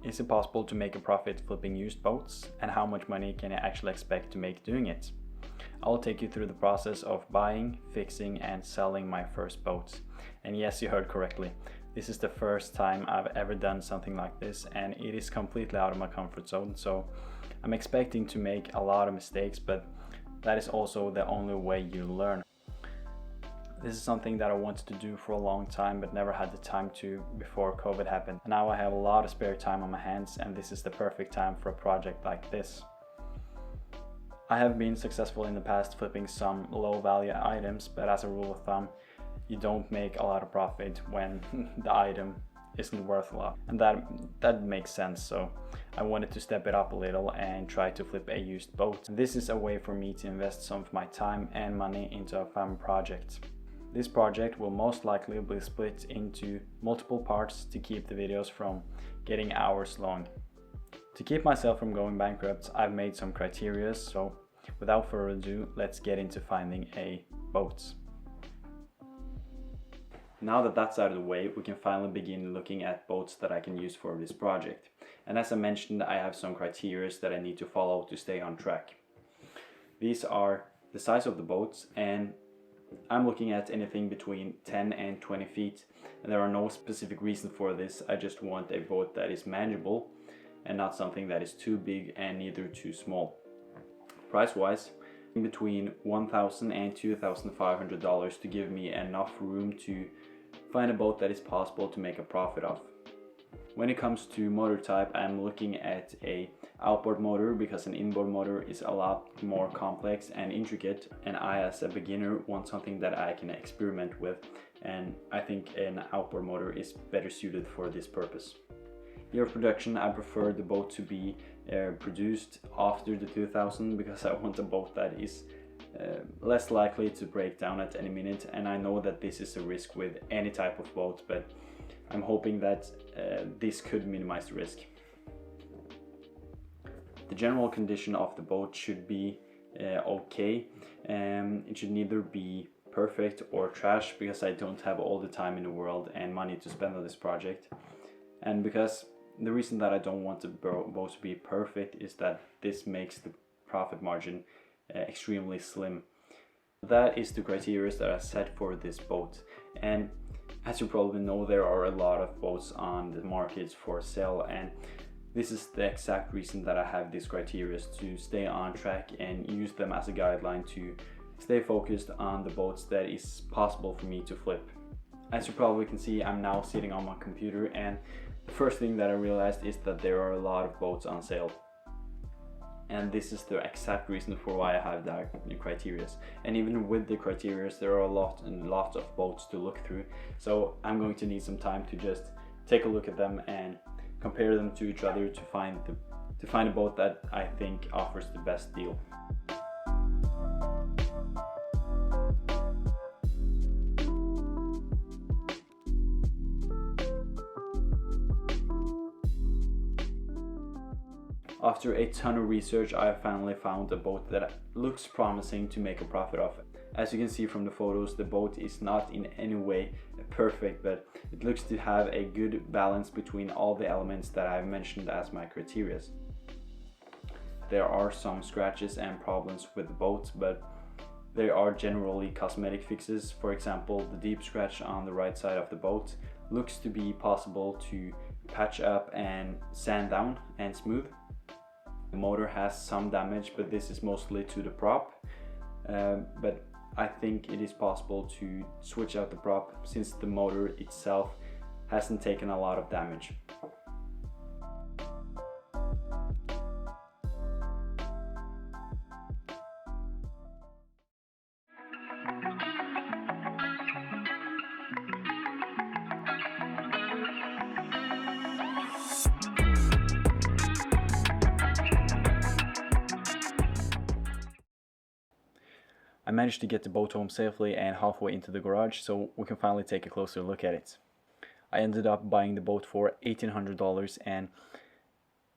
Is it possible to make a profit flipping used boats, and how much money can I actually expect to make doing it? I'll take you through the process of buying, fixing and selling my first boat. And yes, you heard correctly. This is the first time I've ever done something like this, and it is completely out of my comfort zone, so I'm expecting to make a lot of mistakes, but that is also the only way you learn. This is something that I wanted to do for a long time but never had the time to before COVID happened. Now I have a lot of spare time on my hands, and this is the perfect time for a project like this. I have been successful in the past flipping some low value items, but as a rule of thumb, you don't make a lot of profit when the item isn't worth a lot. And that makes sense, so I wanted to step it up a little and try to flip a used boat. This is a way for me to invest some of my time and money into a fun project. This project will most likely be split into multiple parts to keep the videos from getting hours long. To keep myself from going bankrupt, I've made some criteria, so without further ado, let's get into finding a boat. Now that that's out of the way, we can finally begin looking at boats that I can use for this project. And as I mentioned, I have some criteria that I need to follow to stay on track. These are the size of the boats, and I'm looking at anything between 10 and 20 feet, and there are no specific reason for this. I just want a boat that is manageable and not something that is too big and neither too small. Price wise, in between $1,000 and $2,500 to give me enough room to find a boat that is possible to make a profit of. When it comes to motor type, I'm looking at a outboard motor because an inboard motor is a lot more complex and intricate, and I as a beginner want something that I can experiment with, and I think an outboard motor is better suited for this purpose. Year of production, I prefer the boat to be produced after the 2000 because I want a boat that is less likely to break down at any minute, and I know that this is a risk with any type of boat, but I'm hoping that this could minimize the risk. The general condition of the boat should be okay. It should neither be perfect or trash because I don't have all the time in the world and money to spend on this project. And because the reason that I don't want the boat to be perfect is that this makes the profit margin extremely slim. That is the criteria that I set for this boat. And as you probably know, there are a lot of boats on the market for sale, and this is the exact reason that I have these criteria, to stay on track and use them as a guideline to stay focused on the boats that is possible for me to flip. As you probably can see, I'm now sitting on my computer, and the first thing that I realized is that there are a lot of boats on sale. And this is the exact reason for why I have that criteria. And even with the criteria, there are a lot of boats to look through. So I'm going to need some time to just take a look at them and compare them to each other to find a boat that I think offers the best deal. After a ton of research, I finally found a boat that looks promising to make a profit of. As you can see from the photos, the boat is not in any way perfect, but it looks to have a good balance between all the elements that I've mentioned as my criteria. There are some scratches and problems with the boat, but they are generally cosmetic fixes. For example, the deep scratch on the right side of the boat looks to be possible to patch up and sand down and smooth. The motor has some damage, but this is mostly to the prop, but I think it is possible to switch out the prop since the motor itself hasn't taken a lot of damage. I managed to get the boat home safely and halfway into the garage, so we can finally take a closer look at it. I ended up buying the boat for $1,800, and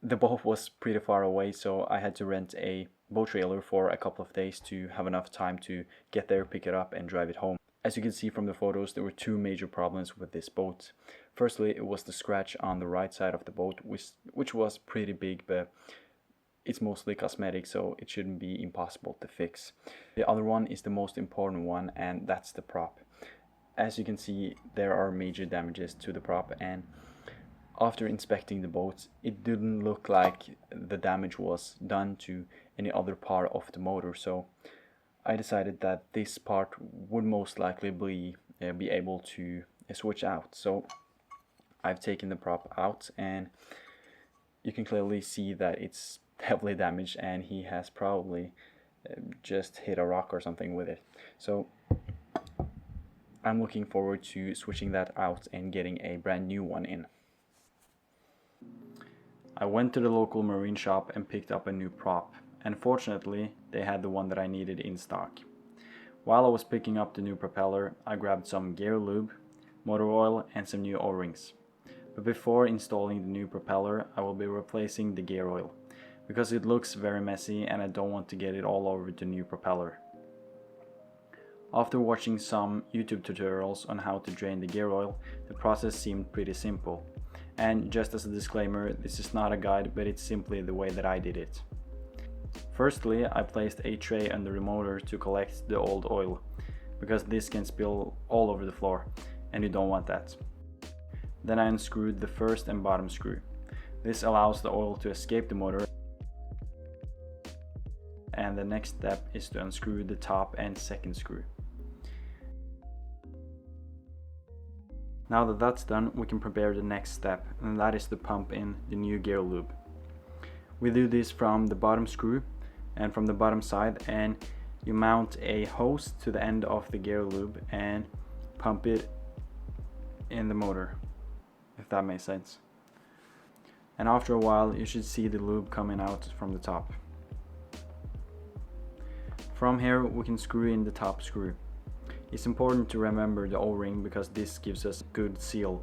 the boat was pretty far away, so I had to rent a boat trailer for a couple of days to have enough time to get there, pick it up and drive it home. As you can see from the photos, there were two major problems with this boat. Firstly, it was the scratch on the right side of the boat, which was pretty big, but it's mostly cosmetic, so it shouldn't be impossible to fix. The other one is the most important one, and that's the prop. As you can see, there are major damages to the prop, and after inspecting the boat, it didn't look like the damage was done to any other part of the motor, so I decided that this part would most likely be able to switch out. So I've taken the prop out, and you can clearly see that it's heavily damaged, and he has probably just hit a rock or something with it. So I'm looking forward to switching that out and getting a brand new one in. I went to the local marine shop and picked up a new prop, and fortunately they had the one that I needed in stock. While I was picking up the new propeller, I grabbed some gear lube, motor oil, and some new O-rings. But before installing the new propeller, I will be replacing the gear oil, because it looks very messy and I don't want to get it all over the new propeller. After watching some YouTube tutorials on how to drain the gear oil, the process seemed pretty simple. And just as a disclaimer, this is not a guide, but it's simply the way that I did it. Firstly, I placed a tray under the motor to collect the old oil, because this can spill all over the floor, and you don't want that. Then I unscrewed the first and bottom screw. This allows the oil to escape the motor, and the next step is to unscrew the top and second screw. Now that that's done, we can prepare the next step, and that is to pump in the new gear lube. We do this from the bottom screw and from the bottom side, and you mount a hose to the end of the gear lube and pump it in the motor, if that makes sense. And after a while, you should see the lube coming out from the top. From here, we can screw in the top screw. It's important to remember the O-ring because this gives us a good seal.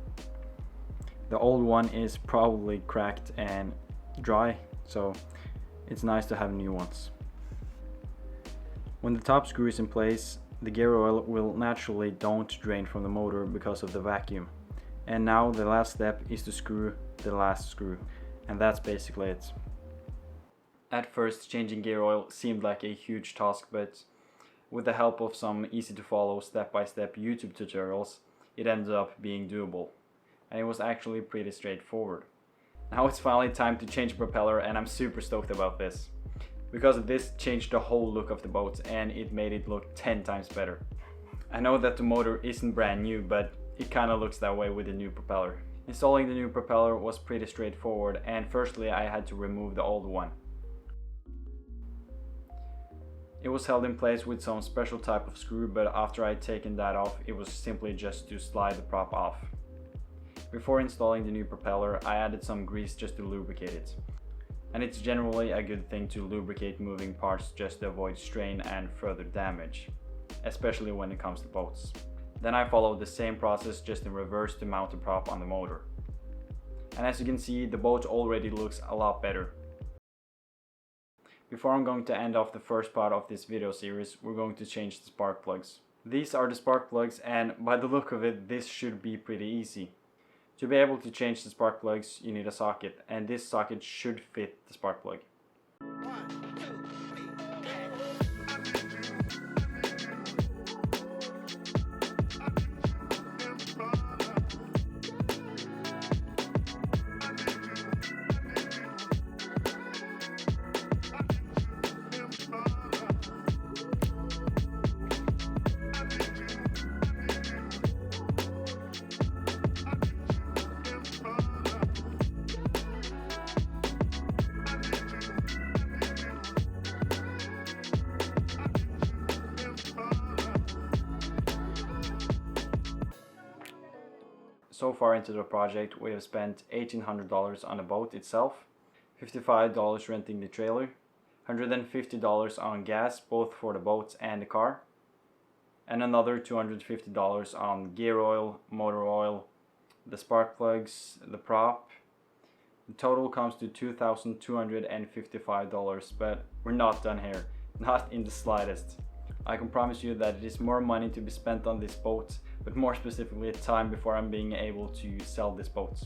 The old one is probably cracked and dry, so it's nice to have new ones. When the top screw is in place, the gear oil will naturally don't drain from the motor because of the vacuum. And now the last step is to screw the last screw, and that's basically it. At first, changing gear oil seemed like a huge task, but with the help of some easy to follow step-by-step YouTube tutorials, it ended up being doable. And it was actually pretty straightforward. Now it's finally time to change the propeller, and I'm super stoked about this. Because this changed the whole look of the boat, and it made it look 10 times better. I know that the motor isn't brand new, but it kinda looks that way with the new propeller. Installing the new propeller was pretty straightforward, and firstly I had to remove the old one. It was held in place with some special type of screw, but after I had taken that off, it was simply just to slide the prop off. Before installing the new propeller, I added some grease just to lubricate it. And it's generally a good thing to lubricate moving parts just to avoid strain and further damage, especially when it comes to boats. Then I followed the same process just in reverse to mount the prop on the motor. And as you can see, the boat already looks a lot better. Before I'm going to end off the first part of this video series, we're going to change the spark plugs. These are the spark plugs, and by the look of it, this should be pretty easy. To be able to change the spark plugs, you need a socket, and this socket should fit the spark plug. So far into the project, we have spent $1,800 on the boat itself, $55 renting the trailer, $150 on gas both for the boat and the car, and another $250 on gear oil, motor oil, the spark plugs, the prop. The total comes to $2,255, but we're not done here, not in the slightest. I can promise you that it is more money to be spent on this boat, but more specifically time before I'm being able to sell this boat.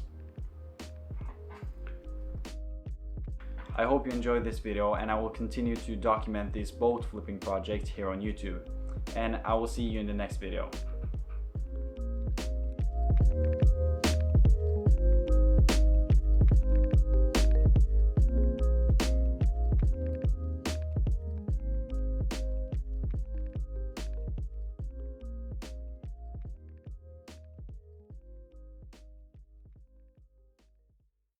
I hope you enjoyed this video, and I will continue to document this boat flipping project here on YouTube. And I will see you in the next video.